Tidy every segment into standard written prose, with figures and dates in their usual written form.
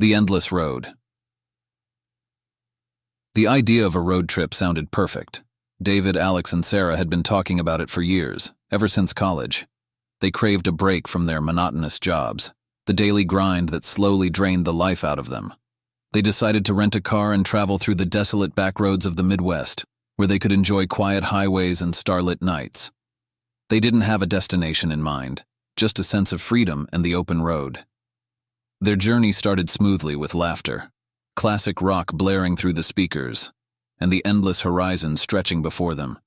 The endless road. The idea of a road trip sounded perfect. David, Alex, and Sarah had been talking about it for years, ever since college. They craved a break from their monotonous jobs, the daily grind that slowly drained the life out of them. They decided to rent a car and travel through the desolate backroads of the Midwest, where they could enjoy quiet highways and starlit nights. They didn't have a destination in mind, just a sense of freedom and the open road. Their journey started smoothly with laughter, classic rock blaring through the speakers, and the endless horizon stretching before them.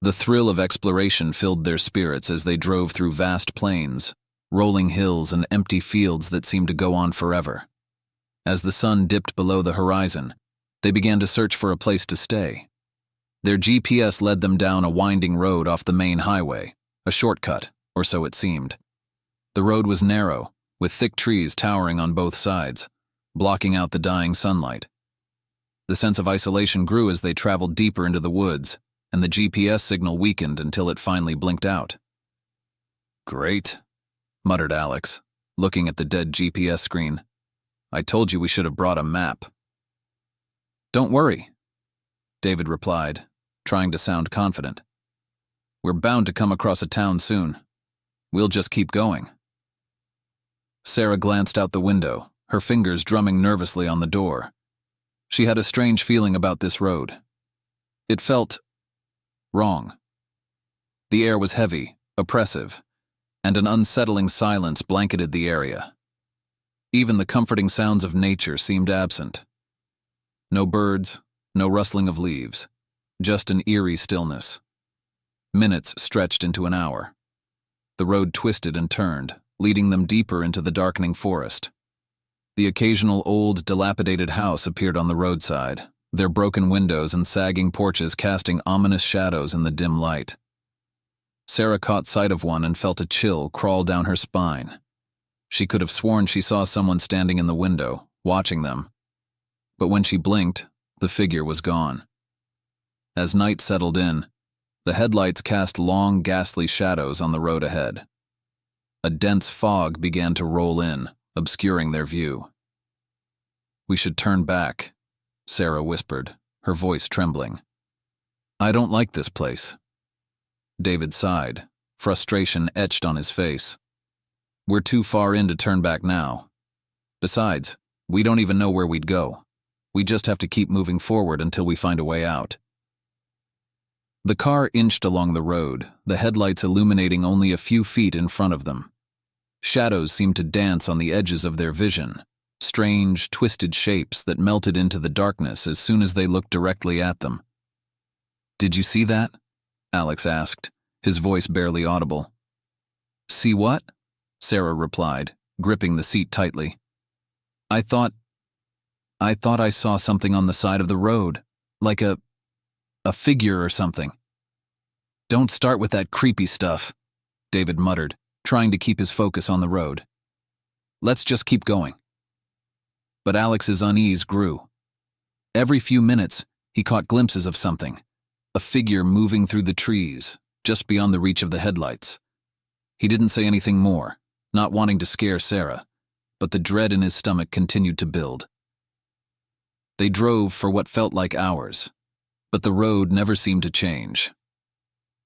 The thrill of exploration filled their spirits as they drove through vast plains, rolling hills, and empty fields that seemed to go on forever. As the sun dipped below the horizon, they began to search for a place to stay. Their GPS led them down a winding road off the main highway, a shortcut, or so it seemed. The road was narrow, with thick trees towering on both sides, blocking out the dying sunlight. The sense of isolation grew as they traveled deeper into the woods, and the GPS signal weakened until it finally blinked out. "Great," muttered Alex, looking at the dead GPS screen. "I told you we should have brought a map." "Don't worry," David replied, trying to sound confident. "We're bound to come across a town soon. We'll just keep going." Sarah glanced out the window, her fingers drumming nervously on the door. She had a strange feeling about this road. It felt wrong. The air was heavy, oppressive, and an unsettling silence blanketed the area. Even the comforting sounds of nature seemed absent. No birds, no rustling of leaves, just an eerie stillness. Minutes stretched into an hour. The road twisted and turned, leading them deeper into the darkening forest. The occasional old, dilapidated house appeared on the roadside, their broken windows and sagging porches casting ominous shadows in the dim light. Sarah caught sight of one and felt a chill crawl down her spine. She could have sworn she saw someone standing in the window, watching them. But when she blinked, the figure was gone. As night settled in, the headlights cast long, ghastly shadows on the road ahead. A dense fog began to roll in, obscuring their view. "We should turn back," Sarah whispered, her voice trembling. "I don't like this place." David sighed, frustration etched on his face. "We're too far in to turn back now. Besides, we don't even know where we'd go. We just have to keep moving forward until we find a way out." The car inched along the road, the headlights illuminating only a few feet in front of them. Shadows seemed to dance on the edges of their vision, strange, twisted shapes that melted into the darkness as soon as they looked directly at them. "Did you see that?" Alex asked, his voice barely audible. "See what?" Sarah replied, gripping the seat tightly. I thought I saw something on the side of the road, like a figure or something." "Don't start with that creepy stuff," David muttered, trying to keep his focus on the road. "Let's just keep going." But Alex's unease grew. Every few minutes, he caught glimpses of something, a figure moving through the trees, just beyond the reach of the headlights. He didn't say anything more, not wanting to scare Sarah, but the dread in his stomach continued to build. They drove for what felt like hours, but the road never seemed to change.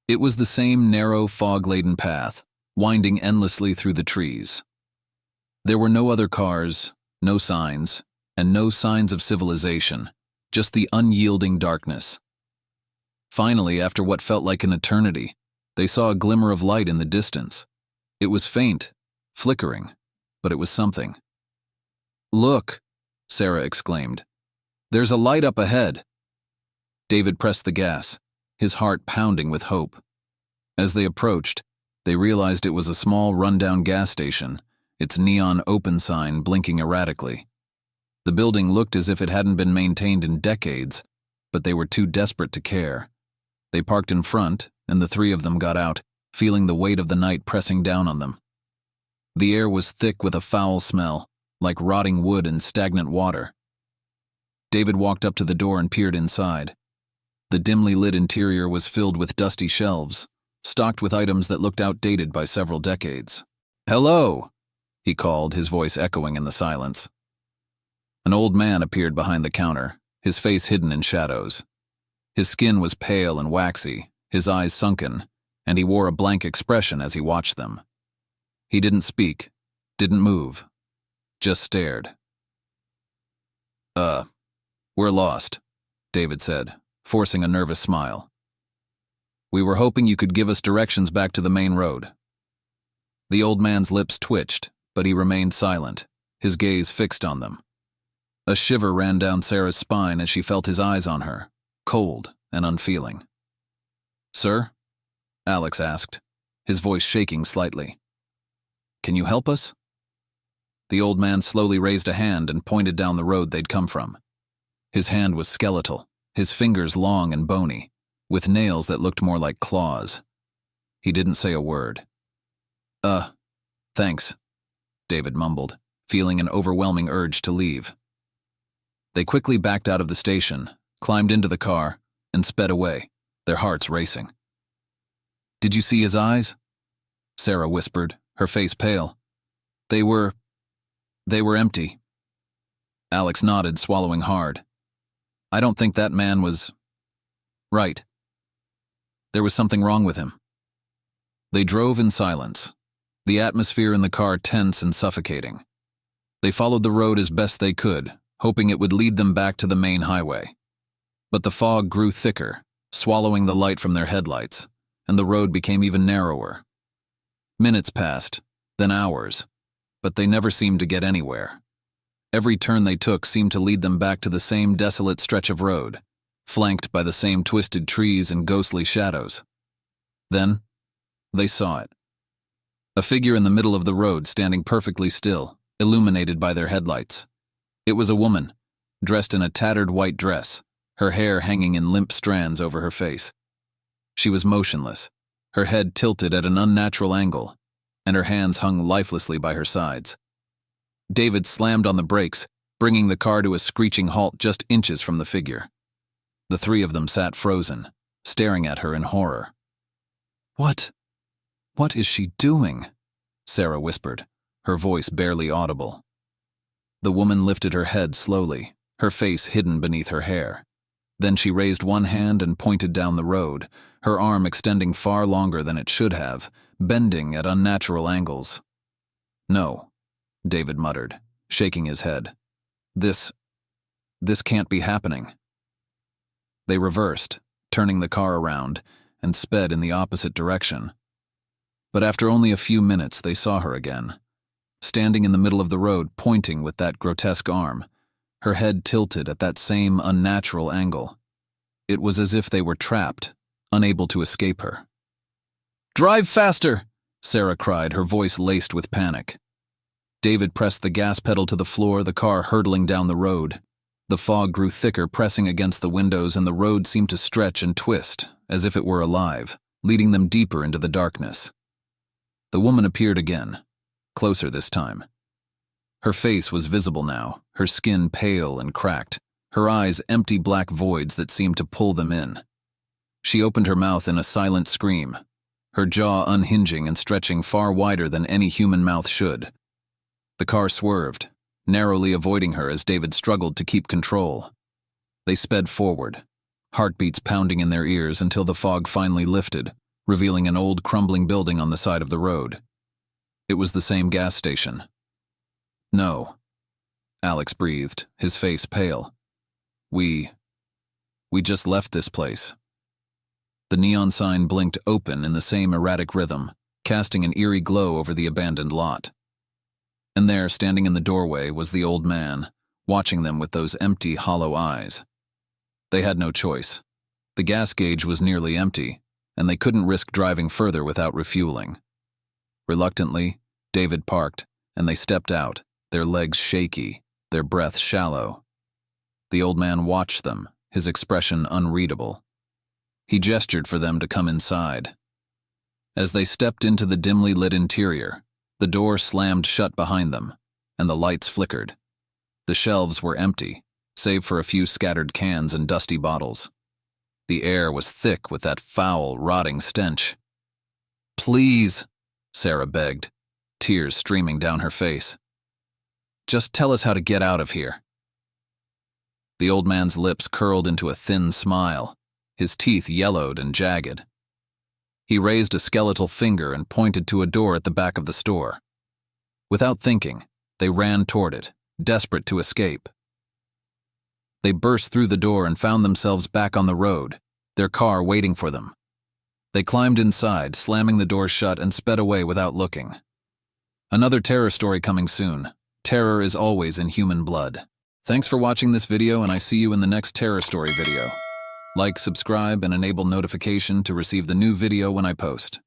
It was the same narrow, fog-laden path, winding endlessly through the trees. There were no other cars, no signs, and no signs of civilization, just the unyielding darkness. Finally, after what felt like an eternity, they saw a glimmer of light in the distance. It was faint, flickering, but it was something. "Look," Sarah exclaimed. "There's a light up ahead." David pressed the gas, his heart pounding with hope. As they approached, they realized it was a small, rundown gas station, its neon open sign blinking erratically. The building looked as if it hadn't been maintained in decades, but they were too desperate to care. They parked in front, and the three of them got out, feeling the weight of the night pressing down on them. The air was thick with a foul smell, like rotting wood and stagnant water. David walked up to the door and peered inside. The dimly lit interior was filled with dusty shelves, stocked with items that looked outdated by several decades. "Hello," he called, his voice echoing in the silence. An old man appeared behind the counter, his face hidden in shadows. His skin was pale and waxy, his eyes sunken, and he wore a blank expression as he watched them. He didn't speak, didn't move, just stared. We're lost," David said, forcing a nervous smile. "We were hoping you could give us directions back to the main road." The old man's lips twitched, but he remained silent, his gaze fixed on them. A shiver ran down Sarah's spine as she felt his eyes on her, cold and unfeeling. "Sir?" Alex asked, his voice shaking slightly. "Can you help us?" The old man slowly raised a hand and pointed down the road they'd come from. His hand was skeletal, his fingers long and bony, with nails that looked more like claws. He didn't say a word. Thanks," David mumbled, feeling an overwhelming urge to leave. They quickly backed out of the station, climbed into the car, and sped away, their hearts racing. "Did you see his eyes?" Sarah whispered, her face pale. They were empty." Alex nodded, swallowing hard. "I don't think that man was right. There was something wrong with him." They drove in silence, the atmosphere in the car tense and suffocating. They followed the road as best they could, hoping it would lead them back to the main highway. But the fog grew thicker, swallowing the light from their headlights, and the road became even narrower. Minutes passed, then hours, but they never seemed to get anywhere. Every turn they took seemed to lead them back to the same desolate stretch of road, flanked by the same twisted trees and ghostly shadows. Then, they saw it. A figure in the middle of the road standing perfectly still, illuminated by their headlights. It was a woman, dressed in a tattered white dress, her hair hanging in limp strands over her face. She was motionless, her head tilted at an unnatural angle, and her hands hung lifelessly by her sides. David slammed on the brakes, bringing the car to a screeching halt just inches from the figure. The three of them sat frozen, staring at her in horror. What is she doing?" Sarah whispered, her voice barely audible. The woman lifted her head slowly, her face hidden beneath her hair. Then she raised one hand and pointed down the road, her arm extending far longer than it should have, bending at unnatural angles. "No," David muttered, shaking his head. This can't be happening." They reversed, turning the car around, and sped in the opposite direction. But after only a few minutes, they saw her again, standing in the middle of the road, pointing with that grotesque arm, her head tilted at that same unnatural angle. It was as if they were trapped, unable to escape her. "Drive faster!" Sarah cried, her voice laced with panic. David pressed the gas pedal to the floor, the car hurtling down the road. The fog grew thicker, pressing against the windows, and the road seemed to stretch and twist, as if it were alive, leading them deeper into the darkness. The woman appeared again, closer this time. Her face was visible now, her skin pale and cracked, her eyes empty black voids that seemed to pull them in. She opened her mouth in a silent scream, her jaw unhinging and stretching far wider than any human mouth should. The car swerved, narrowly avoiding her as David struggled to keep control. They sped forward, heartbeats pounding in their ears until the fog finally lifted, revealing an old crumbling building on the side of the road. It was the same gas station. "No," Alex breathed, his face pale. We just left this place." The neon sign blinked open in the same erratic rhythm, casting an eerie glow over the abandoned lot. And there, standing in the doorway, was the old man, watching them with those empty, hollow eyes. They had no choice. The gas gauge was nearly empty, and they couldn't risk driving further without refueling. Reluctantly, David parked, and they stepped out, their legs shaky, their breath shallow. The old man watched them, his expression unreadable. He gestured for them to come inside. As they stepped into the dimly lit interior, the door slammed shut behind them, and the lights flickered. The shelves were empty, save for a few scattered cans and dusty bottles. The air was thick with that foul, rotting stench. "Please," Sarah begged, tears streaming down her face. "Just tell us how to get out of here." The old man's lips curled into a thin smile, his teeth yellowed and jagged. He raised a skeletal finger and pointed to a door at the back of the store. Without thinking, they ran toward it, desperate to escape. They burst through the door and found themselves back on the road, their car waiting for them. They climbed inside, slamming the door shut, and sped away without looking. Another terror story coming soon. Terror is always in human blood. Thanks for watching this video, and I see you in the next terror story video. Like, subscribe, and enable notification to receive the new video when I post.